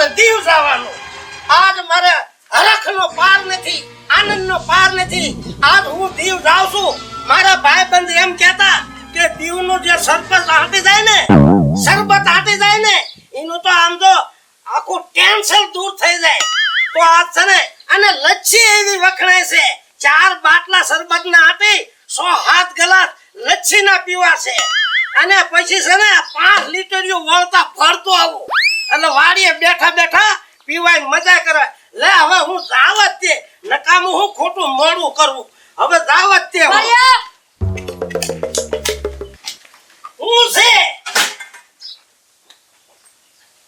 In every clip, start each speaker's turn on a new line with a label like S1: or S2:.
S1: મારે દીવ જવાનું. આજ મારે હરખનો પાર નથી, આનંદનો પાર નથી. આજ હું દીવ જાઉં છું. મારા ભાઈબંધ એમ કહેતા કે દીવનું જે સરબત હાટી જાય ને, સરબત હાટી જાય ને, એનું તો આમ તો આખું ટેન્શન દૂર થઈ જાય. તો આજ છે ને અને લચ્છી એવી વખણાય છે. 4 બાટલા સરબતના હાટી 107 ગ્લાસ લચ્છીના પીવા છે. અને પછી છે ને 5 લીટરીઓ વળતા ફરતો આવું એટલે વાડીએ બેઠા બેઠા પીવાય મજા કરે. લે હવે હું જાવત તે નકામું હું ખોટું મોડું કરવું. હવે જાવત તે હું છે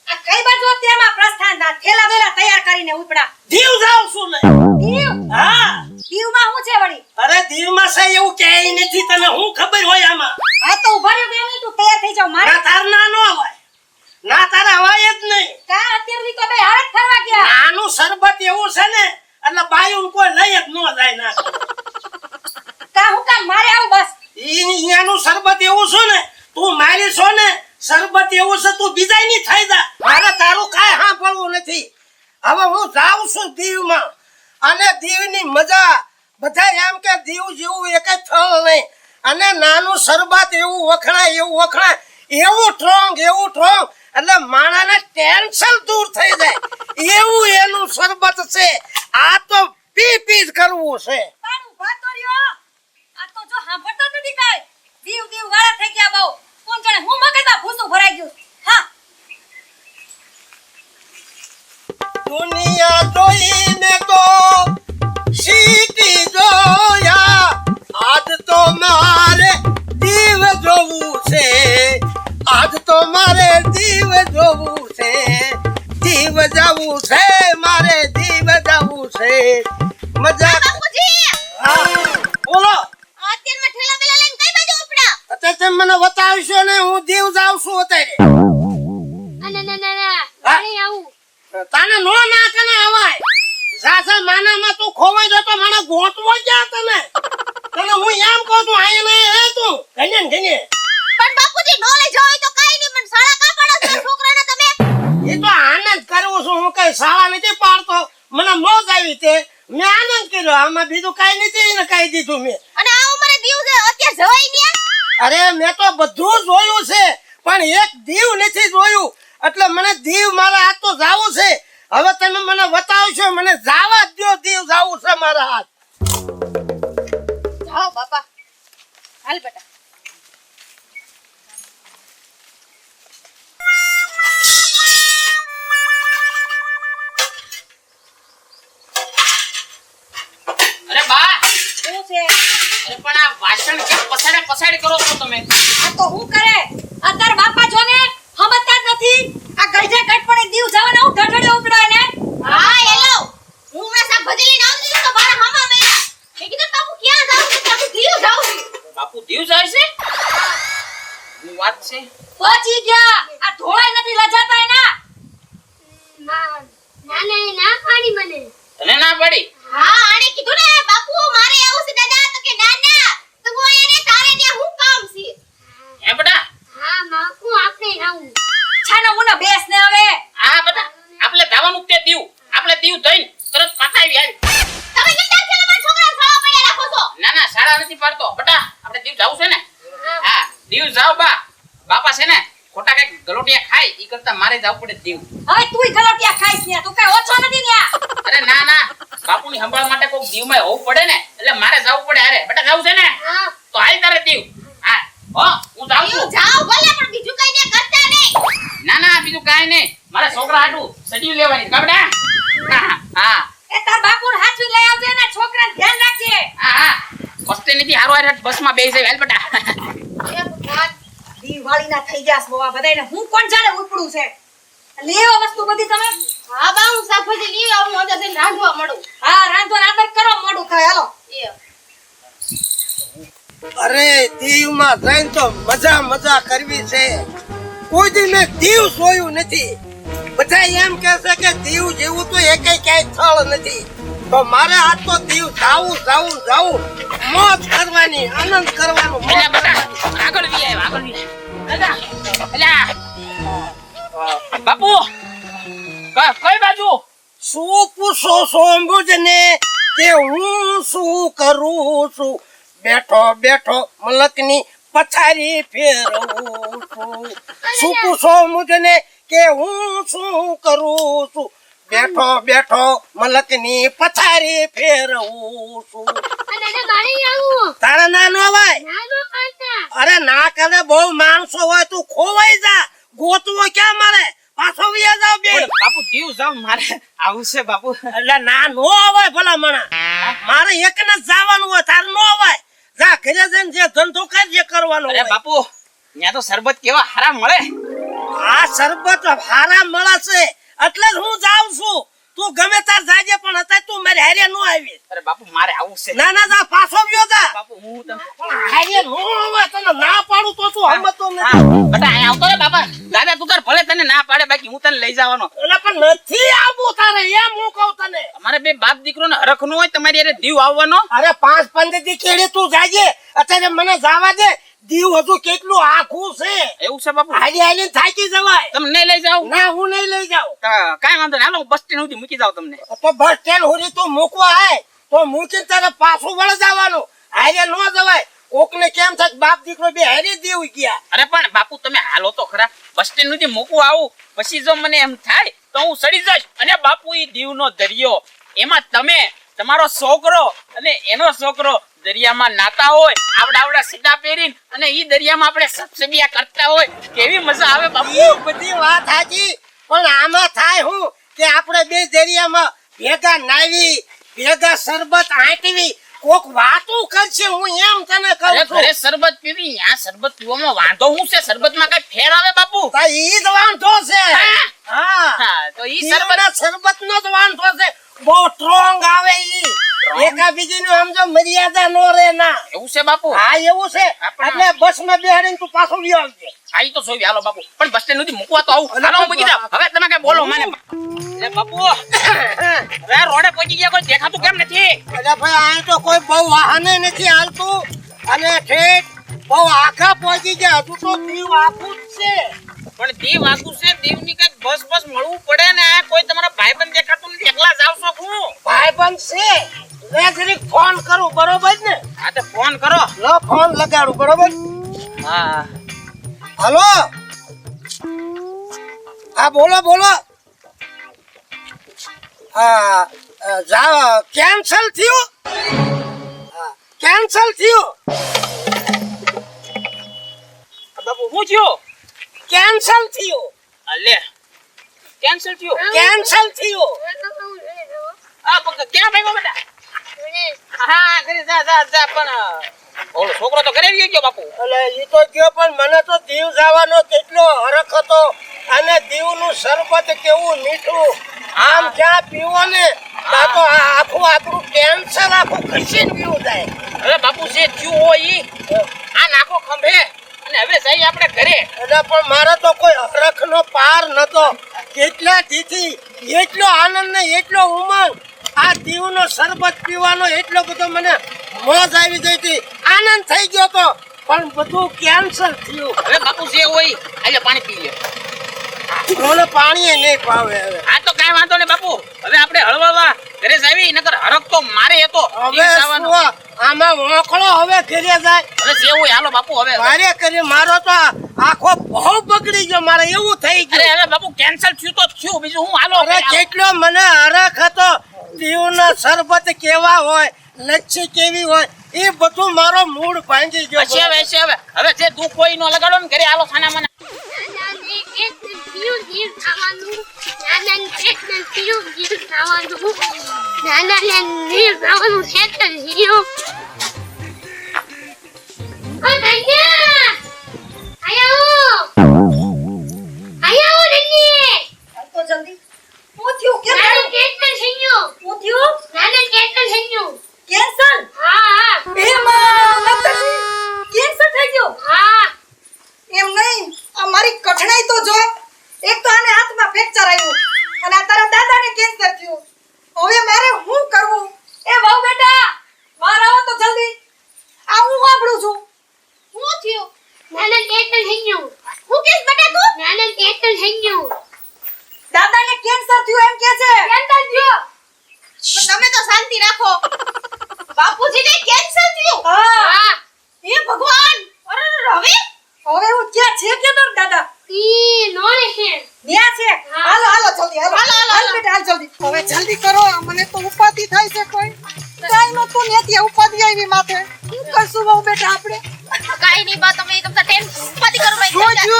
S2: આ કઈ બાજુ તેમાં પ્રસ્થાન દા થેલા વેલા તૈયાર કરીને ઉપડા
S1: દીવ જાવ છું ને.
S2: દીવ
S1: હા
S2: દીવમાં હું છે વળી?
S1: અરે દીવમાં છે એવું ક્યાંય નથી. તને હું ખબર હોય આમાં?
S2: હા તો ઉભા રહ્યો 2 મિનિટ તૈયાર થઈ જાવ મારે
S1: ના તાર ના નો હોય, ના તારા હોય જ નહીં.
S2: કા અત્યારે તો બે હારત ફરવા ગયા.
S1: આનું સરબત એવું છે ને એટલે બાયું કોઈ લઈ જ ન જાય. ના
S2: કા હું કામ મારે આવું બસ?
S1: ઈયાનું સરબત એવું છે ને, તું મારી છો ને, સરબત એવું છે તું બીજાની થઈ જા. મારે તારું કાંઈ સાંભળવું નથી. હવે હું જાઉં છું દીવમાં. અને દીવની મજા બધા એમ કે દીવ જેવું એક સ્થળ નહીં. અને નાનું સરબત એવું વખણાય, એવું વખણાય, એવું સ્ટ્રોંગ, એવું સ્ટ્રોંગ એટલે માણાને ટેન્શન દૂર થઈ જાય એવું એનું સરબત છે. આ તો પી પી જ કરવું છે.
S2: પણ ઉભા તો રહ્યો. આ તો જો સાંભળતો જ નથી કાઈ. દીવ દીવ વાળા થઈ ગયા બહુ. કોણ જાણે હું મગજમાં ભૂસું ભરાઈ ગયું. હા
S1: દુનિયા જોઈને તો સીટી જોયા. આજ તો મારે દીવ જોવું છે, આજ તો મારે દીવ જોવું છે. દીવ જવું છે મારે, દીવ જવું છે. મજા
S2: બાપુજી
S1: હા બોલો.
S2: અત્યારમાં ઠેલા બેલા લઈને કઈ બાજુ ઉપડા?
S1: અત્યારે તમે મને બતાવશો ને હું દીવ જાઉં છું અત્યારે.
S2: ના
S1: હા?
S2: નહીં આવું.
S1: તને નો ના કને હવાય. સાસા માનામાં તું ખોવાઈ જતો મને ગોતવો ક્યાં તને? તને હું એમ કહું છું આઈ ને હે તું ગને ગને.
S2: પણ બાપુજી નો લઈ જાવ તો કાઈ નહીં. મને શાળા કા પાડો છો છોકરાને તમે?
S1: એ તો આનંદ કરું છું. હું કઈ શાળા નથી પાડતો. મને મોજ આવી તે મેં આનંદ કર્યો. આમાં બીજું કઈ નથી ને કઈ દીધું મેં.
S2: અને આ ઉંમરે દીવ છે અત્યારે જવાય નહીં.
S1: અરે મેં તો બધું જોયું છે પણ એક દીવ નથી જોયું. એટલે મને દીવ મારા હાથ તો જાવું છે. હવે તમે મને બતાવશો, મને જાવા જ દો. દીવ જાવું છે મારા હાથ.
S2: જાઓ બાપા હાલ બેટા.
S3: અરે બા,
S2: શું છે?
S3: અરે પણ આ વાસણ કેમ પસાડે કરો છો તમે?
S2: આ તો હું કરે? અત્યારે બાપા જો ને સમજતા જ નથી. આ ગઈઢે ગટપણે દીવ જવાના હું ઢઢડે ઉપડાય ને. હા હેલો હું મેં શાકભાજી લઈને આવતી તો મારા મામા મેયા. મેં કીધું બાપુ ક્યાં જાવ છો? બાપુ દીવ જાવ છું.
S3: બાપુ દીવ જાય છે? હું વાત છે.
S2: પહોંચી ગયા. આ ઢોળાય નથી લજાતા એના.
S4: ના પાણી મને.
S3: તને ના પડી?
S2: હા આને કીધું ને બાપુ મારે આવું છે દાદા તો કે ના ના તો હું એને તારે ત્યાં હું કામ છે.
S3: હે બેટા?
S4: હા બાપુ આપણે આવું.
S2: છાનો મુનો બેસ ને હવે.
S3: આ બેટા આપણે ધાવાનું તે દીવ. આપણે દીવ થઈને તરત પાછાવી આવી.
S2: તમે કેમ તાર છેલ્લા છોકરા ખાવા પડ્યા રાખો છો?
S3: ના શાળા નથી પાડતો. બેટા આપણે દીવ જાવું છે ને? હા દીવ જાવ બા. બાપા છે ને ખોટા કઈક ગલોટિયા ખાય ઈ કરતા મારે જાવું પડે દીવ.
S2: હવે તુંય ગલોટિયા ખાઈસ ને તું કઈ ઓછો નથી ને.
S3: અરે ના બાપુની સંભાળ માટે કોક દીવમાં હોવું પડે ને એટલે મારે જાવું પડે. અરે બેટા જાવું છે ને?
S4: હા
S3: તો હાલ તારે દીવ. હા હો હું જાઉં છું.
S2: જાઓ ભલે પણ બીજું કઈ ને કરતા નહીં.
S3: ના બીજું કાઈ નહીં. મારા છોકરા હાટું સડી લેવાની કા બેટા? હા
S2: એ તાર બાપુને હાચવી લઈ આવજે ને છોકરાને ધ્યાન રાખજે.
S3: હા વસ્તે નથી હારો હાર બસમાં બેસી જાય હાલ બેટા.
S2: એ ભગવાન દીવાળી ના થઈ ગયા બોવા બધાયને હું કોણ જાણે ઉપડું છે. લેવો વસ્તુ બધી તમે.
S4: હા બા હું શાકભાજી લઈ આવું અંદર જઈને રાંધવા મળું.
S2: હા રાંધવા આદર કરો મોડું થાય હાલો.
S1: અરે દીવમાં જઈને તો મજા કરવી છે. કોઈ દી મેં દીવ જોયું નથી. બધા એમ કહે છે કે દીવ જેવું તો એકેય ક્યાંય સ્થળ નથી. તો મારે આ તો દીવ જાવું મોજ કરવાની, આનંદ કરવાનો.
S3: અલ્યા બેટા આગળ વી આવ્યો. દાદા અલ્યા બાપુ કઈ બાજુ?
S1: શું પૂછો છો મુજને કે હું શું કરું છું? બેઠો બેઠો મલકની પથારી ફેરવું છું. શું પૂછો મુજને કે હું શું કરું છું? બેઠો બેઠો મલકની પથારી ફેરવું છું.
S4: અને મારી આવું
S1: તારા ના નો ભાઈ?
S4: નાનો કાંટા
S1: અરે ના કરે, બહુ માણસો હોય તું ખોવાઈ જા. ગોતવો ક્યાં મળે? પાછો વ્યા જાવ બે.
S3: પણ બાપુ દીવ જાવ મારે આવું છે બાપુ.
S1: એટલે ના નો અવાય ભલા મણા. મારે એક ને જવાનું હોય, તારે નો અવાય. જા ઘરે જઈને જે ધંધો કર, જે કરવાનો
S3: અરે
S1: હોય.
S3: બાપુ ત્યાં તો શરબત કેવા હારા મળે.
S1: આ શરબત હારા મળે છે એટલે જ હું જાઉં છું. તું ગમે તાર જાજે, પણ અત્યારે તું મારી હારે નો આવી.
S3: અરે બાપુ મારે આવું છે.
S1: ના ના જા, પાછો વ્યો જા.
S3: બાપુ હું તમને
S1: પણ હારે નો અવાય, તને ના પાડું તો તું હમતો
S3: હા
S1: નથી.
S3: બેટા અહીંયા આવતો રે બાપા. દાદા તું તાર ભલે તને ના પાડે, બાકી હું તને લઈ જવાનો.
S1: એટલે પણ નથી આવવું તારે, એમ હું કહું તને.
S3: અમારે બે બાપ દીકરો ને હરખ નો હોય, તમારી હારે દીવ આવવાનો.
S1: અરે 5-15 દી કેડી તું જાજે. અત્યારે મને જવા દે. દીવ હજુ કેટલું આખું છે.
S3: એવું છે બાપુ?
S1: હાલી હાલી થાકી જવાય.
S3: તમે નહીં લઈ જાવ?
S1: ના હું નહીં લઈ જાઉં.
S3: કાંઈ વાંધો નહીં, હાલો હું બસ સ્ટેન્ડ સુધી મૂકી જાવ તમને.
S1: તો બસ સ્ટેન્ડ સુધી તું મૂકવા આય તો મૂકીને તારે પાછું વળ જવાનું. હારે નો જવાય. કોકને કેમ થાય કે બાપ દીકરો બે હારે દેવ ગયા.
S3: અરે પણ બાપુ તમે હાલો તો ખરા. બસ સ્ટેન્ડ સુધી મૂકવું આવું, પછી જો મને એમ થાય તો હું સડી જઈશ. અને બાપુ ઈ દીવનો દરિયો, એમાં તમે તમારો છોકરો અને એનો છોકરો દરિયામાં નાતા હોય, આવડા સીધા પહેરીને, અને ઈ દરિયામાં આપણે સબસબિયા કરતા હોય, કેવી મજા આવે બાપુ.
S1: એ બધી વાત સાચી, પણ આમાં થાય હું કે આપણે બે દરિયામાં ભેગા નાવી, ભેગા શરબત આંટવી, કોક વાતું કરશે. હું એમ તને કહું
S3: અરે
S1: છું.
S3: ઘરે શરબત પીવી, આ શરબત પીવામાં વાંધો શું છે? શરબતમાં કઈ ફેર આવે બાપુ?
S1: તો ઈ જ વાંધો છે. હા,
S3: હા તો ઈ
S1: દીવના
S3: શરબત
S1: શરબતનો જ વાંધો છે. બહુ સ્ટ્રોંગ આવે ઈ. એકાબીજીનું સમજો મર્યાદા નો રે ના.
S3: એવું છે બાપુ?
S1: હા એવું છે. એટલે બસમાં બેહાડીને તું પાછો વ્યો આવજે.
S3: આ ઈ તો જોઈ હાલો બાપુ. પણ બસ સ્ટેન્ડ સુધી મૂકવા તો આવું. હાલો હું મૂકી દઉં. હવે તમે કઈ બોલો મને. અરે બાપુ હવે રોડે પહોંચી ગયા, કોઈ દેખાતું કેમ નથી?
S1: અરે ભાઈ અહીં તો કોઈ બહુ વાહને નથી હાલતું. અને ઠેઠ બહુ આખા પહોંચી ગયા. હજુ તો દીવ આખું જ છે.
S3: પણ દીવ આખું છે, દીવની કઈક બસ મળવું પડે ને. આ કોઈ તમારા ભાઈબંધ દેખાતું નથી, એકલા જાવ છો હું?
S1: ભાઈબંધ છે. મેં જરીક ફોન કરું, બરોબર ને?
S3: હા તો ફોન કરો.
S1: લો ફોન લગાડું, બરોબર?
S3: હા
S1: હલો. હા બોલો બોલો. હા જા કેન્સલ થયું. હા કેન્સલ થયું.
S3: બાપુ હું થયો?
S1: કેન્સલ થયું.
S3: લે કેન્સલ થયો?
S1: કેન્સલ થયું.
S3: આ ક્યાં ભાગ્યો બેટા? હા ઘરે જા પણ ઓલો છોકરો તો ઘરે આવી ગયો બાપુ.
S1: એટલે ઈ તો ગયો, પણ મને તો દીવ જવાનો કેટલો હરખ હતો. અને દીવનું શરબત કેવું મીઠું. આમ ક્યાં પીવો ને ત્યાં તો આ આખું આપણું કેન્સર આખું ખસીને પીવું જાય.
S3: હવે બાપુ જે થયું હોય ઈ આ નાખો ખંભે, અને હવે જઈએ આપણે ઘરે.
S1: એટલે પણ મારે તો કોઈ હરખનો પાર નતો. કેટલા દીથી એટલો આનંદ ને એટલો ઉમંગ. આ દીવનો શરબત પીવાનો એટલો બધો મને મોજ આવી ગઈ હતી, આનંદ થઈ ગયો તો. પણ બધું કેન્સલ થયું.
S3: હવે બાપુ જે હોય આજે પાણી પી લે.
S1: મને પાણી નહીં ભાવે હવે.
S3: આ તો કાંઈ વાંધો નહીં બાપુ. હવે આપણે હળવળવા ઘરે જાવી, નકર હરખ તો મારે હતો.
S1: હવે શું આમાં વોંકળો હવે ઘરે જાય.
S3: હવે જે હોય હાલો બાપુ. હવે
S1: મારે કરી મારો તો આખો બહુ બગડી ગયો. મારે એવું થઈ
S3: અરે
S1: ગયું.
S3: હવે બાપુ કેન્સલ થયું તો થયું, બીજું હું હાલો.
S1: અરે કેટલો મને હરખ હતો. દીવનો શરબત કેવા હોય, લચ્છી કેવી હોય, એ બધું મારો મૂડ ભાંગી ગયો.
S3: પછી હવે જે દુઃખ હોય નો લગાડો ને ઘરે હાલો સાના મને.
S5: એમ નહીં, અમારી કઠણાઈ તો જો. એક તો આને હાથમાં ફ્રેક્ચર આવ્યું અને આ તારા દાદાને કેન્સર થયું. હવે મારે શું કરવું? એ વહુ બેટા બહાર આવો તો જલ્દી. આ હું વાપરું છું.
S4: હું થયું નાના કેટલ થઈ ગયું. હું કેસ બટા તું નાના કેટલ થઈ ગયું.
S5: દાદાને કેન્સર કેન્સર થયું એમ કે છે
S4: કેન્સર થયો.
S2: પણ તમે તો શાંતિ રાખો. બાપુજીને કેન્સર થયું.
S5: હા
S2: હે ભગવાન. અરે હવે
S5: હવે હું ક્યાં છે કે તાર દાદા
S4: ઈ નોને છે.
S5: ન્યા છે હાલો હાલો જલ્દી હાલો
S2: હાલો, હાલો,
S5: હાલ બેટા હાલ જલ્દી હવે જલ્દી કરો મને તો ઉપાધિ થાય છે કોઈ કાઈ નો તું નેતી ઉપાધિ આવી માથે શું કરશું બહુ બેટા આપણે
S2: કાઈ નહીં બા તમે એકદમ ટેન્શન પાતી કરો ભાઈ.
S6: જોજો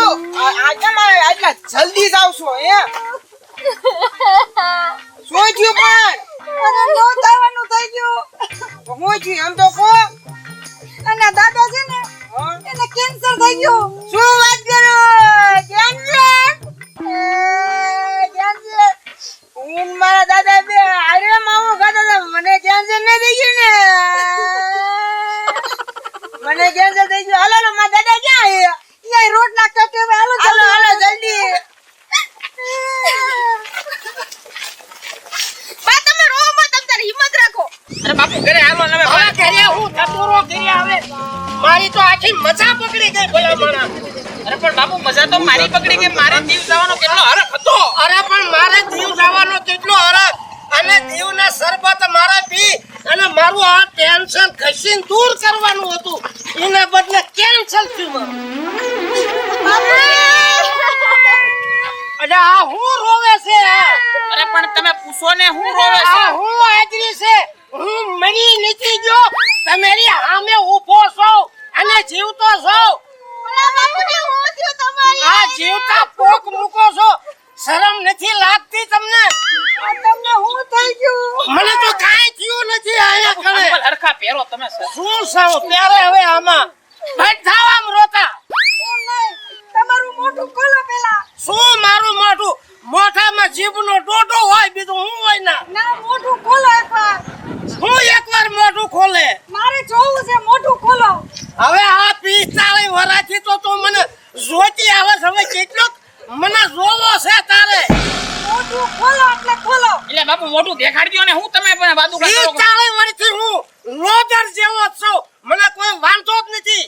S6: આજે મારે આટલા જલ્દી જ આવશો હે જોજો પણ
S5: અરે નો થવાનું થઈ ગયું
S6: તો હું છું એમ તો કો
S5: અને દાદા છે ને એને કેન્સર થઈ ગયું
S6: શું વાત કરો કેન્સર કેન્સર હું મારા દાદા બે અરે મામો ખાતા હતા મને કેન્સર ન થઈ ગયું ને મને કેન્સર થઈ ગયું હાલો મારા દાદા ક્યાં હે
S5: ઈ રોડ ના કટે હવે હાલો
S6: હાલો હાલો જલ્દી
S2: બા તમે રો મત તમ તારી હિંમત રાખો.
S3: અરે બાપુ ઘરે હાલો ને હવે
S1: હવે ઘરે હું થતું રહો ઘરે આવે મારી તો આખી મજા પકડી ગઈ ભલા માણા.
S3: અરે પણ બાપુ મજા તો મારી પકડી કે મારે જીવ જવાનો કેટલો હરખ હતો.
S1: અરે પણ મારે દીવ જવાનો કેટલો હરખ અને દીવના શરબત મારે પી અને મારું આ ટેન્શન ખસીને દૂર કરવાનું હતું એને બદલે કેન્સલ થયું અરે આ હું રોવે છે
S3: અરે પણ તમે પૂછો ને હું રોવે
S1: આ
S3: છે.
S1: હું હાજરી છે હું મરી નથી ગયો તમારી સામે ઊભો છો અને જીવતો છો
S2: ઓલા બાપુજી હું થયું તમારી.
S1: આ જીવતા પોક મૂકો છો શરમ નથી લાગતી તમને
S5: આ તમને હું થઈ ગયું
S1: મને તો કાંઈ થયું નથી આયા કરે
S3: અંકલ હરખા પહેરો તમે સર.
S1: શું સાવ ત્યારે હવે આમાં બધા આમ રોતા
S5: એમ નહીં તમારું મોઢું ખોલો પેલા
S1: શું મારું મોઢું મોઢામાં જીભનો ડોડો હોય બીજું હું હોય ના
S5: ના મોઢું ખોલો એકવાર
S1: હું એકવાર મોઢું ખોલે
S5: મારે જોવું છે મોઢું ખોલો
S1: હવે આ 45 વર્ષથી તો તું મને જોતી આવે છે હવે કેટલોક મને જોવો છે તારે
S5: મોઢું ખોલો એટલે ખોલો
S3: એટલે બાપુ મોઢું દેખાડજો ને હું તમે પણ બાદુ કરો
S1: 45 વર્ષથી હું લોદર જેવો જ છું મને કોઈ વાંધો જ નથી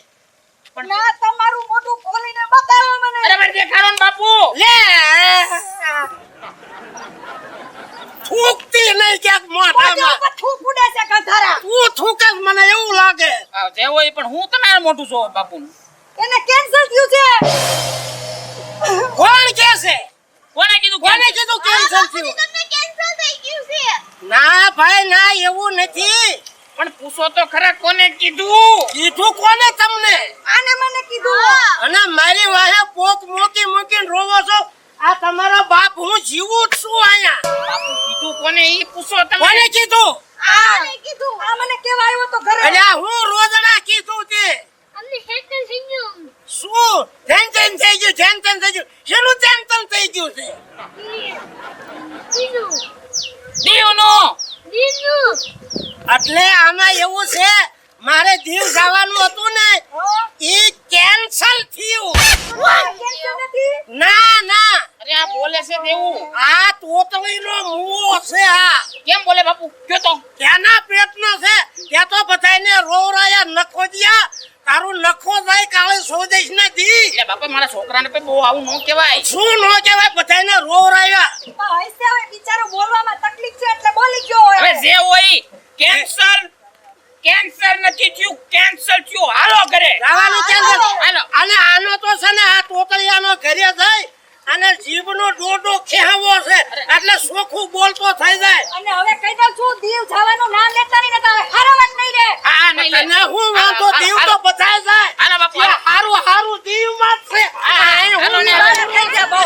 S5: ના તમારું મોઢું ખોલીને બતાવો મને
S3: અરે પણ દેખાડો ને બાપુ.
S1: લે થૂકતી નહીં ક્યાંક
S5: મોઢા
S1: મોઢામાં
S5: ઉપર થૂક ઉડે છે ગધારા
S1: તું થૂકે જ મને એવું લાગે
S3: આ જે હોય પણ હું તમારું મોઢું જોઉં બાપુનું.
S5: એને કેન્સર થયું છે
S1: કોણ કે છે
S3: કોને કીધું
S1: કોને
S3: કોને
S1: કીધું કેન્સર થયું
S2: તમને કેન્સર થઈ ગયું છે.
S1: ના ભાઈ ના એવું નથી
S3: પણ પૂછો તો ખરા કોને કીધું.
S1: કીધું કોને તમને
S5: આને મને કીધું
S2: હા.
S1: અને મારી વાહે પોક મૂકી મૂકીને રોવો છો આ તમારો બાપ હું જીવું જ છું અહીંયા
S3: બાપુ કીધું કોને ઈ પૂછો તમે.
S1: કોને કીધું
S2: આને કીધું.
S5: આ મને કેવા આવ્યો તો ઘરે
S1: અલ્યા હું રોજડા કીધું તે
S4: અમને કેન્સર થઈ ગયું.
S1: શું ટેન્શન થઈ ગયું ટેન્શન થઈ ગયું શેનું ટેન્શન થઈ ગયું છે
S4: દીનું.
S3: દીવનું.
S4: દીનું.
S1: એટલે આમાં એવું છે મારે દીવ જવાનું હતું ને ઈ કેન્સલ થયું
S5: કેન્સર નથી
S1: ના ના
S3: અરે આ બોલે છે દેવું.
S1: આ તોતળીનો મુઓ છે આ
S3: કેમ બોલે બાપુ કયો તો.
S1: ત્યાંના પેટનો છે ત્યાં તો બધાયને રોવરાયા નખો દિયા તારું નખો જાય કાલે સોદેશ ને દી
S3: એટલે બાપા મારા છોકરાને પણ બહુ આવું ન કહેવાય.
S1: શું નો કહેવાય બધાયને રોવરાયા
S5: હૈસે હવે બિચારો બોલવામાં તકલીફ છે એટલે બોલી ગયો હોય
S3: હવે જે હોય કેન્સર નથી થયું કેન્સર થયું હાલો ઘરે.
S1: જવાનું કેન્સલ
S3: હાલો.
S1: અને આનો તો છે ને આ તોતળિયાનો ઘરે જાય અને જીભનો ડોડો ખેહાવો છે એટલે સોખું બોલતો થઈ જાય
S5: અને હવે કહી દઉં છું દીવ જવાનું નામ લેતા નહીં ને તો હવે હારામાં જ નહીં રે
S3: હા નહીં લે.
S1: તને હું વાંધો દીવ તો બધાય જાય
S3: હાલો બાપુ હાલો.
S1: હારું હારું દીવમાં જ છે
S3: હા,
S1: આ
S3: હાલો
S1: હું
S3: ને.
S1: વાળા થઈ ગયા બહુ